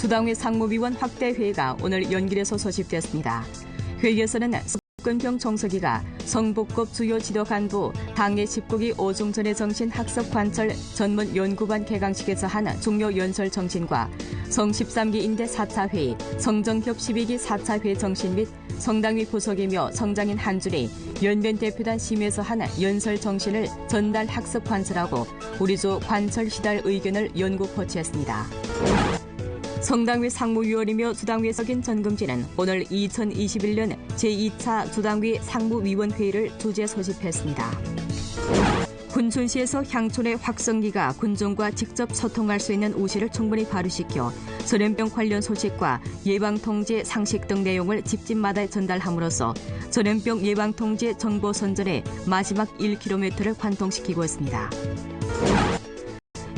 주당위 상무위원 확대 회의가 오늘 연길에서 소집됐습니다. 회의에서는 습근평 총서기가 성북급 주요 지도 간부 당의 19기 오중전의 정신 학습 관철 전문 연구반 개강식에서 한 중요 연설 정신과 성 13기 인대 4차 회의, 성정협 12기 4차 회의 정신 및 성당위 부속이며 성장인 한준이 연변 대표단 심의에서 한 연설 정신을 전달 학습 관철하고 우리조 관철 시달 의견을 연구 포치했습니다. 성당위 상무위원이며 주당위 석인 전금진은 오늘 2021년 제2차 주당위 상무위원회의를 주재 소집했습니다. 군춘시에서 향촌의 확성기가 군중과 직접 소통할 수 있는 우시를 충분히 발휘시켜 전염병 관련 소식과 예방통제 상식 등 내용을 집집마다 전달함으로써 전염병 예방통제 정보 선전의 마지막 1km를 관통시키고 있습니다.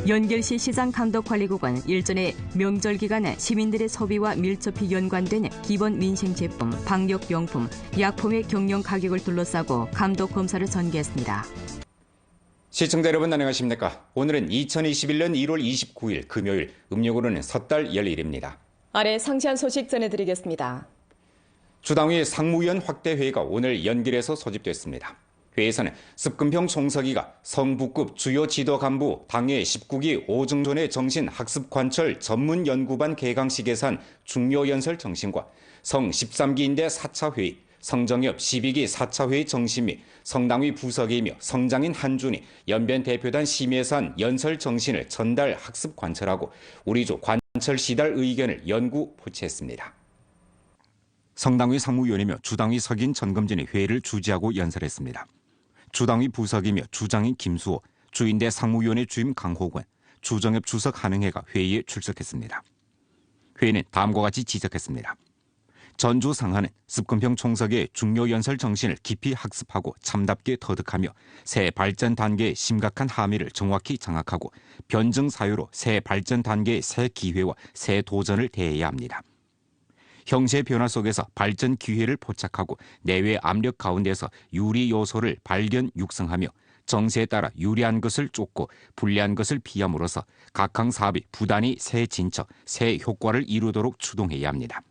연길시 시장감독관리국은 일전에 명절 기간 시민들의 소비와 밀접히 연관된 기본 민생제품, 방역용품, 약품의 경영 가격을 둘러싸고 감독검사를 전개했습니다. 시청자 여러분 안녕하십니까? 오늘은 2021년 1월 29일 금요일, 음력으로는 섣달 열일입니다. 아래 상세한 소식 전해드리겠습니다. 주당위 상무위원 확대회의가 오늘 연길에서 소집됐습니다. 회의에서는 습근평 총서기가 성북급 주요 지도 간부 당의 19기 오중전의 정신 학습 관철 전문 연구반 개강식에서 한 중요 연설 정신과 성 13기 인대 4차 회의, 성정협 12기 4차 회의 정신 및 성당위 부석이며 성장인 한준이 연변 대표단 심의에서 한 연설 정신을 전달 학습 관철하고 우리조 관철 시달 의견을 연구 포치했습니다. 성당위 상무위원이며 주당위 석인 전금진이 회의를 주재하고 연설했습니다. 주당위 부석이며 주장인 김수호, 주인대 상무위원회 주임 강호권, 주정협 주석 한흥회가 회의에 출석했습니다. 회의는 다음과 같이 지적했습니다. 전주 상하는 습근평 총석의 중요 연설 정신을 깊이 학습하고 참답게 터득하며 새 발전 단계의 심각한 함의를 정확히 장악하고 변증 사유로 새 발전 단계의 새 기회와 새 도전을 대해야 합니다. 형세 변화 속에서 발전 기회를 포착하고 내외 압력 가운데서 유리 요소를 발견 육성하며 정세에 따라 유리한 것을 쫓고 불리한 것을 피함으로써 각항 사업이 부단히 새 진척, 새 효과를 이루도록 추동해야 합니다.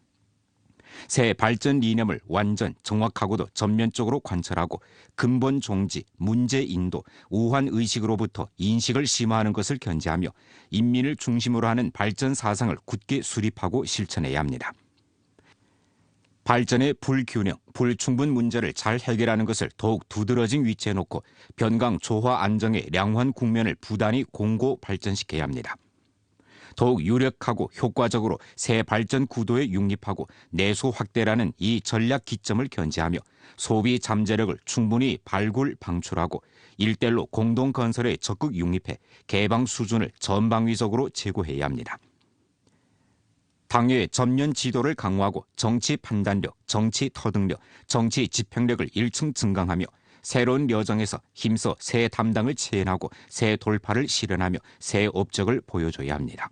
새 발전 이념을 완전, 정확하고도 전면적으로 관철하고 근본 종지, 문제 인도, 우환 의식으로부터 인식을 심화하는 것을 견제하며 인민을 중심으로 하는 발전 사상을 굳게 수립하고 실천해야 합니다. 발전의 불균형, 불충분 문제를 잘 해결하는 것을 더욱 두드러진 위치에 놓고 변강 조화 안정의 량환 국면을 부단히 공고 발전시켜야 합니다. 더욱 유력하고 효과적으로 새 발전 구도에 육립하고 내수 확대라는 이 전략 기점을 견제하며 소비 잠재력을 충분히 발굴 방출하고 일대일로 공동 건설에 적극 육립해 개방 수준을 전방위적으로 제고해야 합니다. 당의 전면 지도를 강화하고 정치 판단력, 정치 터득력, 정치 집행력을 일층 증강하며 새로운 여정에서 힘써 새 담당을 체현하고 새 돌파를 실현하며 새 업적을 보여줘야 합니다.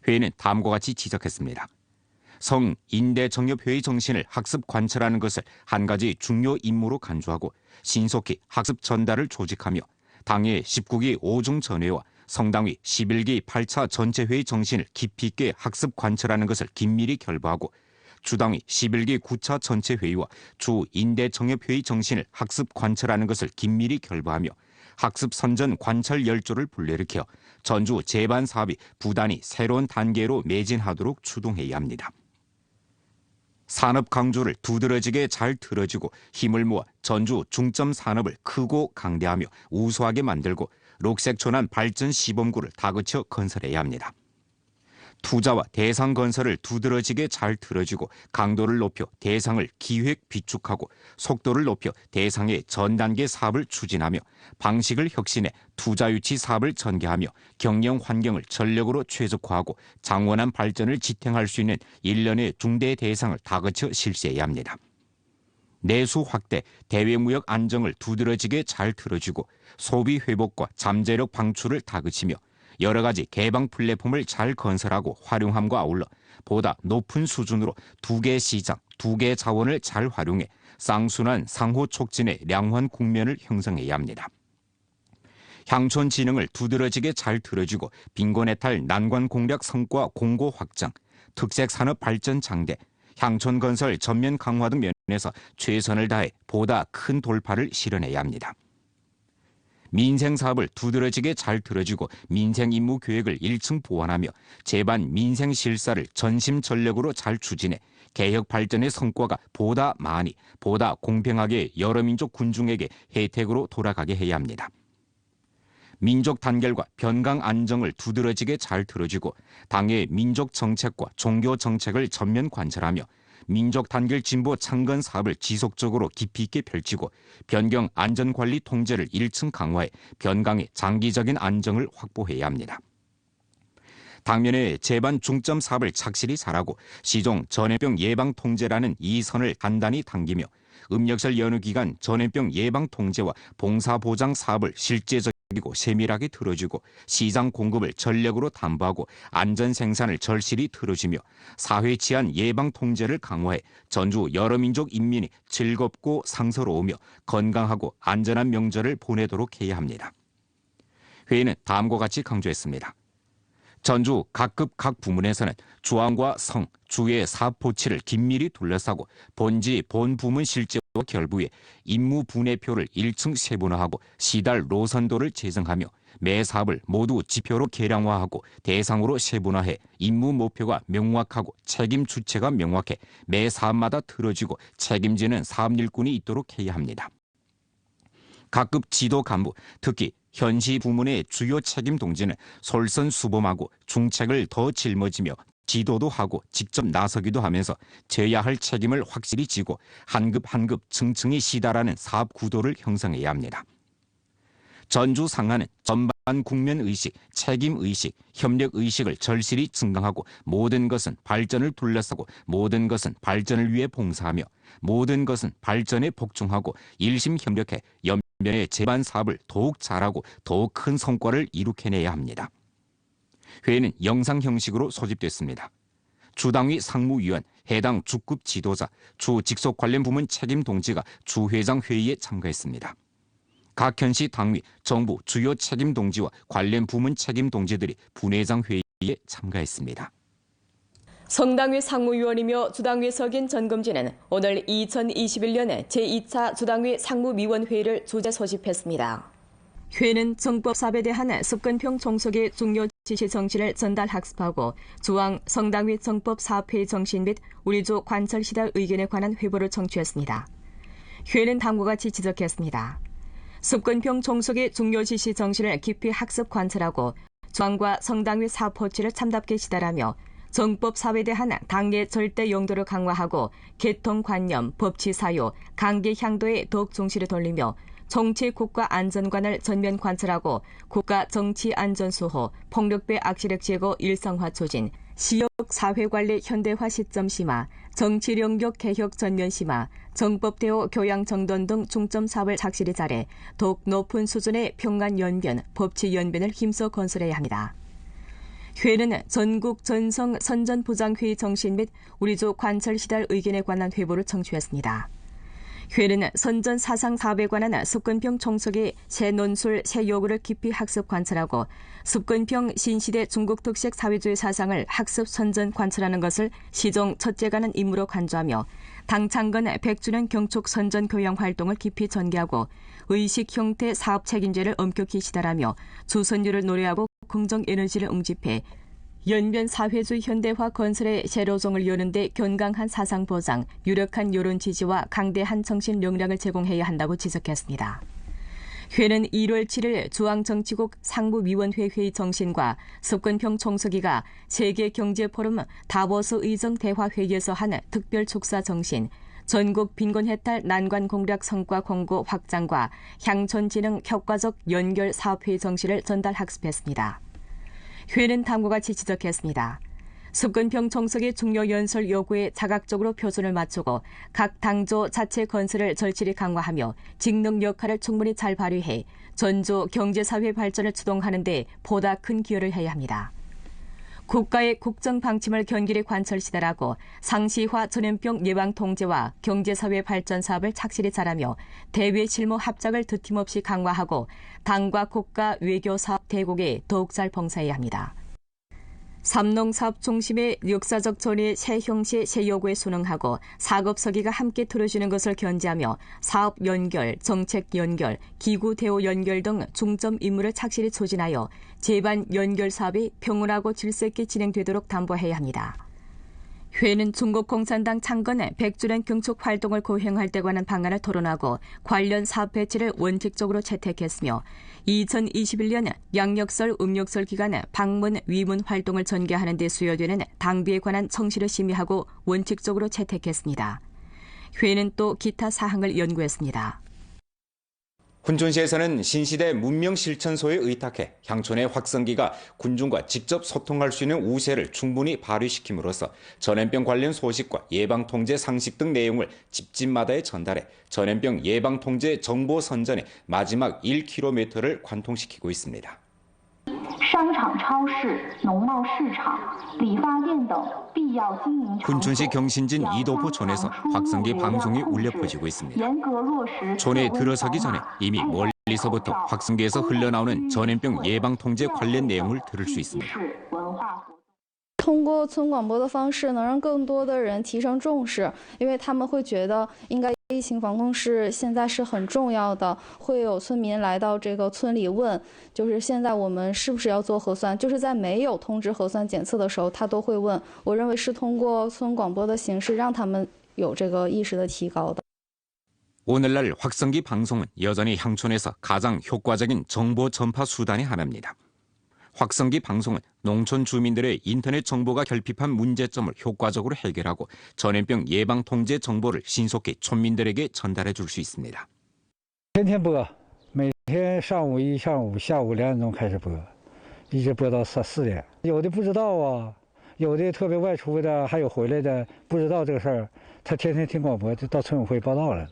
회의는 다음과 같이 지적했습니다. 성 인대정협회의 정신을 학습 관철하는 것을 한 가지 중요 임무로 간주하고 신속히 학습 전달을 조직하며 당의 19기 오중전회와 성당위 11기 8차 전체회의 정신을 깊이 있게 학습 관철하는 것을 긴밀히 결부하고 주당위 11기 9차 전체회의와 주 인대정협회의 정신을 학습 관철하는 것을 긴밀히 결부하며 학습 선전 관철 열조를 불러일으켜 전주 재반 사업이 부단히 새로운 단계로 매진하도록 추동해야 합니다. 산업 강조를 두드러지게 잘 들어지고 힘을 모아 전주 중점 산업을 크고 강대하며 우수하게 만들고 녹색촌환 발전 시범구를 다그쳐 건설해야 합니다. 투자와 대상 건설을 두드러지게 잘 들어지고 강도를 높여 대상을 기획 비축하고 속도를 높여 대상의 전 단계 사업을 추진하며 방식을 혁신해 투자 유치 사업을 전개하며 경영 환경을 전력으로 최적화하고 장원한 발전을 지탱할 수 있는 일련의 중대 대상을 다그쳐 실시해야 합니다. 내수 확대, 대외무역 안정을 두드러지게 잘 들어주고 소비 회복과 잠재력 방출을 다그치며 여러 가지 개방 플랫폼을 잘 건설하고 활용함과 아울러 보다 높은 수준으로 두 개 시장, 두 개 자원을 잘 활용해 쌍순환 상호 촉진의 량환 국면을 형성해야 합니다. 향촌 진흥을 두드러지게 잘 들어주고 빈곤해탈 난관 공략 성과 공고 확장, 특색 산업 발전 장대, 향촌 건설 전면 강화 등 면에서 최선을 다해 보다 큰 돌파를 실현해야 합니다. 민생 사업을 두드러지게 잘 들어주고 민생 임무 계획을 일층 보완하며 제반 민생 실사를 전심전력으로 잘 추진해 개혁 발전의 성과가 보다 많이, 보다 공평하게 여러 민족 군중에게 혜택으로 돌아가게 해야 합니다. 민족 단결과 변강 안정을 두드러지게 잘 들어주고 당의 민족 정책과 종교 정책을 전면 관철하며 민족 단결 진보 창건 사업을 지속적으로 깊이 있게 펼치고 변경 안전관리 통제를 1층 강화해 변강의 장기적인 안정을 확보해야 합니다. 당면에 제반 중점 사업을 착실히 잘하고 시종 전염병 예방 통제라는 이 선을 단단히 당기며 음력설 연휴 기간 전염병 예방 통제와 봉사 보장 사업을 실제적이고 세밀하게 들어주고 시장 공급을 전력으로 담보하고 안전 생산을 절실히 들어주며 사회 치안 예방 통제를 강화해 전주 여러 민족 인민이 즐겁고 상서로우며 건강하고 안전한 명절을 보내도록 해야 합니다. 회의는 다음과 같이 강조했습니다. 전주 각급 각 부문에서는 주항과 성, 주의 사업 포치를 긴밀히 둘러싸고 본지 본 부문 실제와 결부해 임무 분해표를 1층 세분화하고 시달 노선도를 제정하며 매 사업을 모두 지표로 계량화하고 대상으로 세분화해 임무 목표가 명확하고 책임 주체가 명확해 매 사업마다 틀어지고 책임지는 사업 일꾼이 있도록 해야 합니다. 각급 지도 간부, 특히 현시 부문의 주요 책임 동지는 솔선수범하고 중책을 더 짊어지며 지도도 하고 직접 나서기도 하면서 져야 할 책임을 확실히 지고 한 급 한 급 층층이 시달하는 사업 구도를 형성해야 합니다. 전주 상하는 전반 국면의식, 책임의식, 협력의식을 절실히 증강하고 모든 것은 발전을 둘러싸고 모든 것은 발전을 위해 봉사하며 모든 것은 발전에 복종하고 일심 협력해 연면의 제반 사업을 더욱 잘하고 더욱 큰 성과를 이룩해내야 합니다. 회의는 영상 형식으로 소집됐습니다. 주당위 상무위원, 해당 주급 지도자, 주 직속 관련 부문 책임 동지가 주회장 회의에 참가했습니다. 각 현시 당위, 정부 주요 책임 동지와 관련 부문 책임 동지들이 분회장 회의에 참가했습니다. 성당위 상무위원이며 주당위 석인 전금진은 오늘 2021년에 제2차 주당위 상무위원회의를 주재 소집했습니다. 회는 정법 사업에 대한 습관평 총석의 중요 지시 정신을 전달 학습하고 주왕 성당위 정법 사업회의 정신 및 우리조 관철 시달 의견에 관한 회보를 청취했습니다. 회는 다음과 같이 지적했습니다. 습관평 총석의 중요 지시 정신을 깊이 학습 관철하고 주왕과 성당위 사업 호치를 참답게 시달하며 정법 사업에 대한 당의 절대 용도를 강화하고 개통관념, 법치 사유, 강계 향도에 더욱 중시를 돌리며 정치 국가 안전관을 전면 관철하고 국가 정치 안전 수호, 폭력배 악시력 제거 일상화 추진, 시역 사회관리 현대화 시점 심화, 정치 영역 개혁 전면 심화, 정법 대호 교양 정돈 등 중점 사업을 착실히 잘해 더욱 높은 수준의 평간 연변, 법치 연변을 힘써 건설해야 합니다. 회는 전국 전성 선전부장회의 정신 및 우리조 관철 시달 의견에 관한 회보를 청취했습니다. 회는 선전 사상 사업에 관한 습관평 총석의 새 논술, 새 요구를 깊이 학습 관철하고 습관평 신시대 중국 특색 사회주의 사상을 학습 선전 관철하는 것을 시종 첫째가는 임무로 간주하며 당창건 100주년 경축 선전 교양 활동을 깊이 전개하고 의식 형태 사업 책임제를 엄격히 시달하며 주선율을 노래하고 긍정 에너지를 응집해 연변 사회주의 현대화 건설의 세로종을 여는 데 견강한 사상 보장, 유력한 여론 지지와 강대한 정신 역량을 제공해야 한다고 지적했습니다. 회는 1월 7일 중앙정치국 상무위원회 회의 정신과 습관평 총서기가 세계경제포럼 다보스 의정 대화회의에서 한 특별 축사 정신, 전국 빈곤해탈 난관 공략 성과 공고 확장과 향촌진흥 효과적 연결 사업회의 정신을 전달 학습했습니다. 회는 다음과 같이 지적했습니다. 습관평 총석의 중요 연설 요구에 자각적으로 표준을 맞추고 각 당조 자체 건설을 절실히 강화하며 직능 역할을 충분히 잘 발휘해 전주 경제사회 발전을 추동하는 데 보다 큰 기여를 해야 합니다. 국가의 국정 방침을 견길이 관철시대라고 상시화 전염병 예방 통제와 경제사회 발전 사업을 착실히 잘하며 대외 실무 합작을 드팀없이 강화하고 당과 국가 외교 사업 대국에 더욱 잘 봉사해야 합니다. 삼농사업 중심의 역사적 전의 새 형식 새 요구에 순응하고 사급서기가 함께 틀어지는 것을 견지하며 사업 연결, 정책 연결, 기구 대우 연결 등 중점 임무를 착실히 추진하여 제반 연결 사업이 평온하고 질서 있게 진행되도록 담보해야 합니다. 회는 중국 공산당 창건의 100주년 경축 활동을 고행할 때 관한 방안을 토론하고 관련 사업 배치를 원칙적으로 채택했으며 2021년 양력설, 음력설 기간에 방문, 위문 활동을 전개하는 데 수여되는 당비에 관한 청시를 심의하고 원칙적으로 채택했습니다. 회는 또 기타 사항을 연구했습니다. 훈촌시에서는 신시대 문명실천소에 의탁해 향촌의 확성기가 군중과 직접 소통할 수 있는 우세를 충분히 발휘시킴으로써 전염병 관련 소식과 예방통제 상식 등 내용을 집집마다에 전달해 전염병 예방통제 정보 선전의 마지막 1km를 관통시키고 있습니다. 훈촌시 경신진 이도포촌에서 확성기 방송이 울려 퍼지고 있습니다. 촌에 들어서기 전에 이미 멀리서부터 확성기에서 흘러나오는 전염병 예방통제 관련 내용을 들을 수 있습니다. 通过村广播的方式，能让更多的人提升重视，因为他们会觉得应该疫情防控现在是很重要的。会有村民来到这个村里问，就是现在我们是不是要做核酸？就是在没有通知核酸检测的时候，他都会问。我认为是通过村广播的形式，让他们有这个意识的提高的。 오늘날 확성기 방송은 여전히 향촌에서 가장 효과적인 정보 전파 수단의 하나입니다. 확성기 방송은 농촌 주민들의 인터넷 정보가 결핍한 문제점을 효과적으로 해결하고 전염병 예방 통제 정보를 신속히 촌민들에게 전달해 줄 수 있습니다. 天天播，每天上午1上午，下午2点钟开始播，一直播到4点。有的不知道啊，有的特别外出的，还有回来的不知道这个事儿，他天天听广播就到村委会报道了。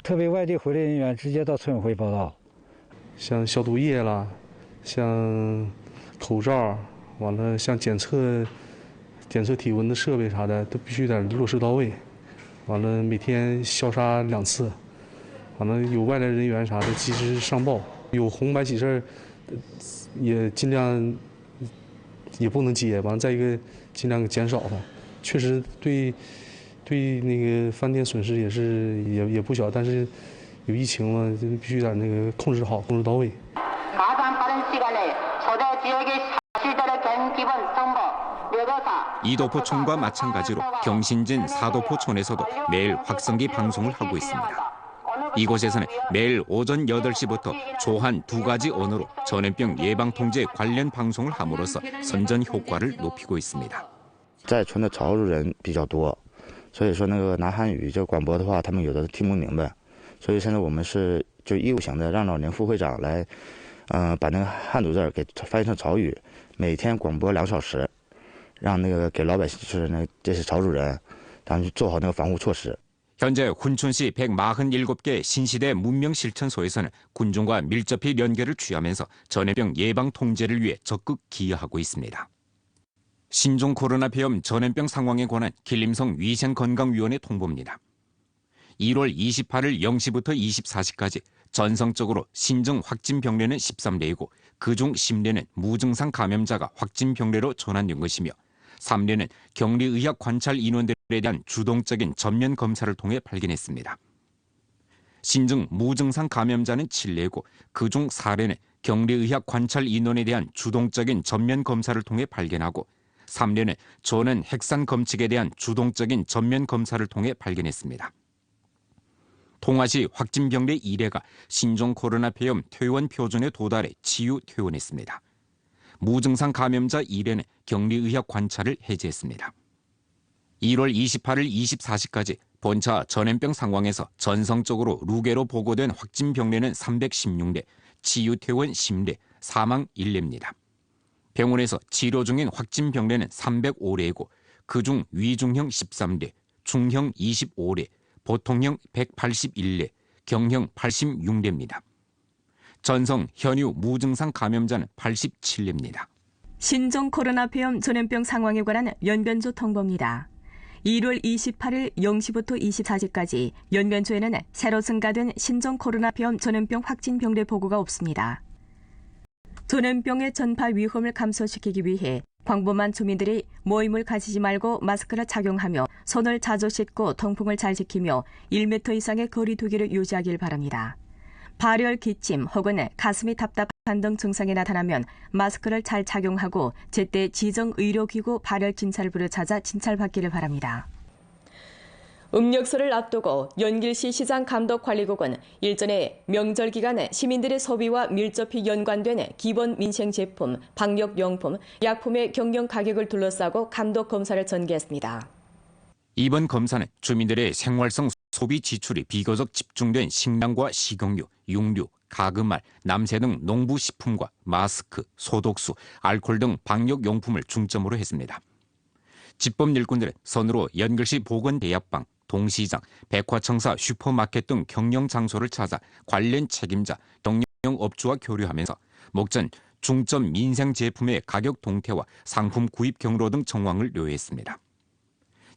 特别外地回来人员直接到村委会报道。像消毒液啦，像 口罩，完了像检测体温的设备啥的都必须得落实到位。完了每天消杀2次，完了有外来人员啥的及时上报。有红白喜事也尽量也不能接，完了再一个尽量减少它。确实对那个饭店损失也不小，但是有疫情了，就必须得那个控制好，控制到位。 이도포촌과 마찬가지로 경신진 사도포촌에서도 매일 확성기 방송을 하고 있습니다. 이곳에서는 매일 오전 8시부터 조한 2가지 언어로 전염병 예방 통제 관련 방송을 함으로써 선전 효과를 높이고 있습니다. 在村的潮州人比较多，所以说那个拿汉语这个广播的话，他们有的听不明白，所以现在我们是就义务型的让老年副会长来，把那个汉族字给翻译成潮语，每天广播2小时。 让那个给老百姓就是这些潮州人，他们去做好那个防护措施。 현재 훈촌시 147개 신시대 문명실천소에서는 군중과 밀접히 연결을 취하면서 전염병 예방 통제를 위해 적극 기여하고 있습니다. 신종 코로나 폐렴 전염병 상황에 관한 길림성 위생건강위원회 통보입니다. 1월 28일 0시부터 24시까지 전성적으로 신증 확진 병례는 13例이고 그중 10例는 무증상 감염자가 확진 병례로 전환된 것이며 3例는 격리의학 관찰 인원들에 대한 주동적인 전면 검사를 통해 발견했습니다. 신증 무증상 감염자는 7例이고 그중 4例는 격리의학 관찰 인원에 대한 주동적인 전면 검사를 통해 발견하고 3例는 전원 핵산 검칙에 대한 주동적인 전면 검사를 통해 발견했습니다. 통화시 확진 병례 1회가 신종 코로나 폐렴 퇴원 표준에 도달해 치유 퇴원했습니다. 무증상 감염자 1회는 격리의학 관찰을 해제했습니다. 1월 28일 24시까지 본차 전염병 상황에서 전성적으로 루게로 보고된 확진 병례는 316례, 치유 퇴원 10례, 사망 1례입니다. 병원에서 치료 중인 확진 병례는 305례이고 그중 위중형 13례, 중형 25례, 보통형 181례, 경형 86례입니다. 전성 현유 무증상 감염자는 87례입니다. 신종 코로나 폐렴 전염병 상황에 관한 연변조 통보입니다. 1월 28일 0시부터 24시까지 연변조에는 새로 증가된 신종 코로나 폐렴 전염병 확진 병例 보고가 없습니다. 전염병의 전파 위험을 감소시키기 위해 광범한 주민들이 모임을 가지지 말고 마스크를 착용하며 손을 자주 씻고 통풍을 잘 지키며 1m 이상의 거리 두기를 유지하길 바랍니다. 발열, 기침 혹은 가슴이 답답한 등 증상이 나타나면 마스크를 잘 착용하고 제때 지정 의료기구 발열 진찰부를 찾아 진찰받기를 바랍니다. 음력설을 앞두고 연길시 시장감독관리국은 일전에 명절 기간 시민들의 소비와 밀접히 연관된 기본 민생제품, 방역용품, 약품의 경영 가격을 둘러싸고 감독 검사를 전개했습니다. 이번 검사는 주민들의 생활성 소비 지출이 비교적 집중된 식량과 식용유, 육류, 가금알, 남새 등 농부식품과 마스크, 소독수, 알코올 등 방역용품을 중점으로 했습니다. 집법 일꾼들은 선으로 연길시 보건대약방, 동시장, 백화청사, 슈퍼마켓 등 경영 장소를 찾아 관련 책임자, 경영업주와 교류하면서 목전 중점 민생 제품의 가격 동태와 상품 구입 경로 등 정황을 요했습니다.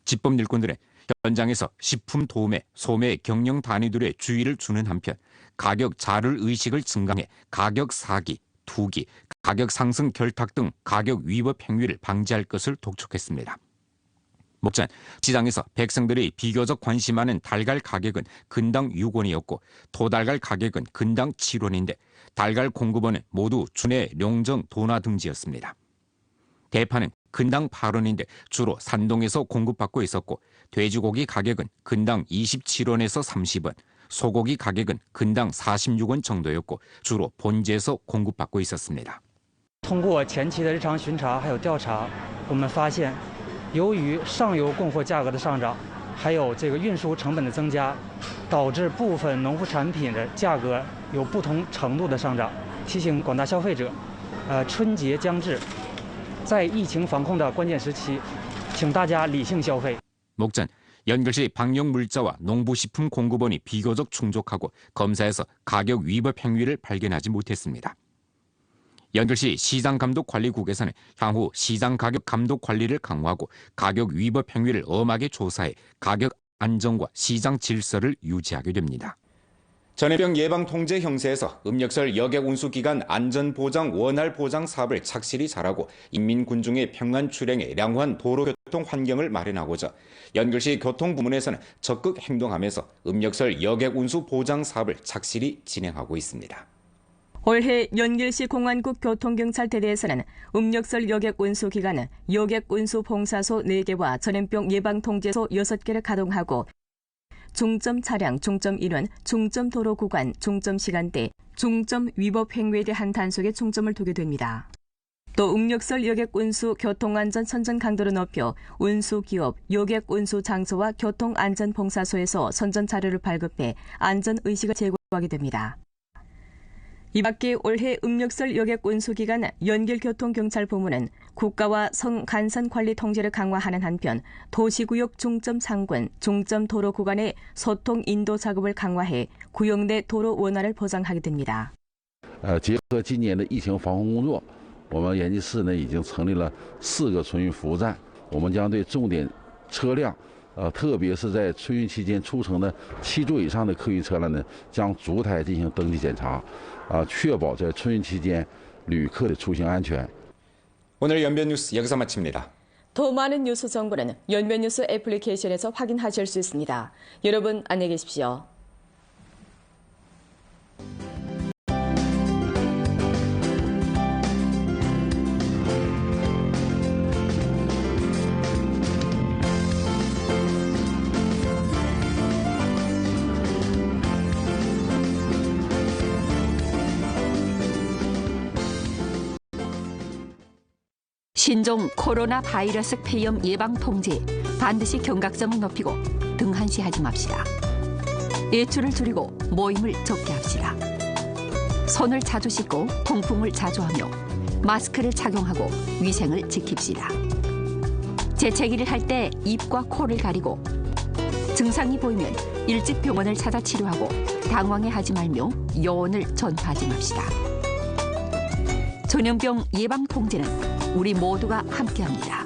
집법 일꾼들은 현장에서 식품 도매, 소매 경영 단위들의 주의를 주는 한편 가격 자를 의식을 증강해 가격 사기, 투기, 가격 상승 결탁 등 가격 위법 행위를 방지할 것을 독촉했습니다. 목전 시장에서 백성들이 비교적 관심하는 달걀 가격은 근당 6원이었고 토달걀 가격은 근당 7원인데 달걀 공급원은 모두 준해, 룡정, 도나 등지였습니다. 대파는 근당 8원인데 주로 산동에서 공급받고 있었고 돼지고기 가격은 근당 27원에서 30원, 소고기 가격은 근당 46원 정도였고 주로 본지에서 공급받고 있었습니다. 通过前期的日常巡查还有调查，我们发现，由于上游供货价格的上涨，还有这个运输成本的增加，导致部分农副产品的价格有不同程度的上涨。提醒广大消费者，春节将至，在疫情防控的关键时期，请大家理性消费。 목전 연결시 방역물자와 농부식품 공급원이 비교적 충족하고 검사에서 가격 위법 행위를 발견하지 못했습니다. 연결시 시장감독관리국에서는 향후 시장가격 감독 관리를 강화하고 가격 위법 행위를 엄하게 조사해 가격 안정과 시장 질서를 유지하게 됩니다. 전염병 예방 통제 형세에서 음력설 여객 운수 기간 안전보장 원활 보장 사업을 착실히 잘하고 인민군중의 평안 출행에良好 도로교통 환경을 마련하고자 연결시 교통부문에서는 적극 행동하면서 음력설 여객 운수 보장 사업을 착실히 진행하고 있습니다. 올해 연길시 공안국 교통경찰대대에서는 음력설 여객 운수 기간 여객 운수 봉사소 4개와 전염병 예방 통제소 6개를 가동하고 중점 차량, 중점 인원, 중점 도로 구간, 중점 시간대, 중점 위법 행위에 대한 단속에 중점을 두게 됩니다. 또 음력설 여객 운수 교통안전 선전 강도를 높여 운수기업, 여객 운수 장소와 교통안전봉사소에서 선전 자료를 발급해 안전의식을 제고하게 됩니다. 이 밖에 올해 음력설 여객 운수 기간 연길교통경찰부문은 국가와 성간선 관리 통제를 강화하는 한편 도시구역 중점 상권, 중점 도로 구간의 소통 인도 작업을 강화해 구역 내 도로 원활을 보장하게 됩니다. 结合今年的疫情防控工作，我们延吉市呢已经成立了4个春运服务站，我们将对重点车辆。 特别是在春运期间出城的7座以上的客运车辆呢，将逐台进行登记检查，确保在春运期间旅客的出行安全。 오늘 연변 뉴스 여기서 마칩니다. 더 많은 뉴스 정보는 연변 뉴스 애플리케이션에서 확인하실 수 있습니다. 여러분 안녕히 계십시오. 신종 코로나 바이러스 폐렴 예방 통제 반드시 경각성을 높이고 등한시하지 맙시다. 외출을 줄이고 모임을 적게 합시다. 손을 자주 씻고 통풍을 자주 하며 마스크를 착용하고 위생을 지킵시다. 재채기를 할 때 입과 코를 가리고 증상이 보이면 일찍 병원을 찾아 치료하고 당황해하지 말며 요원을 전파하지 맙시다. 전염병 예방 통제는 우리 모두가 함께합니다.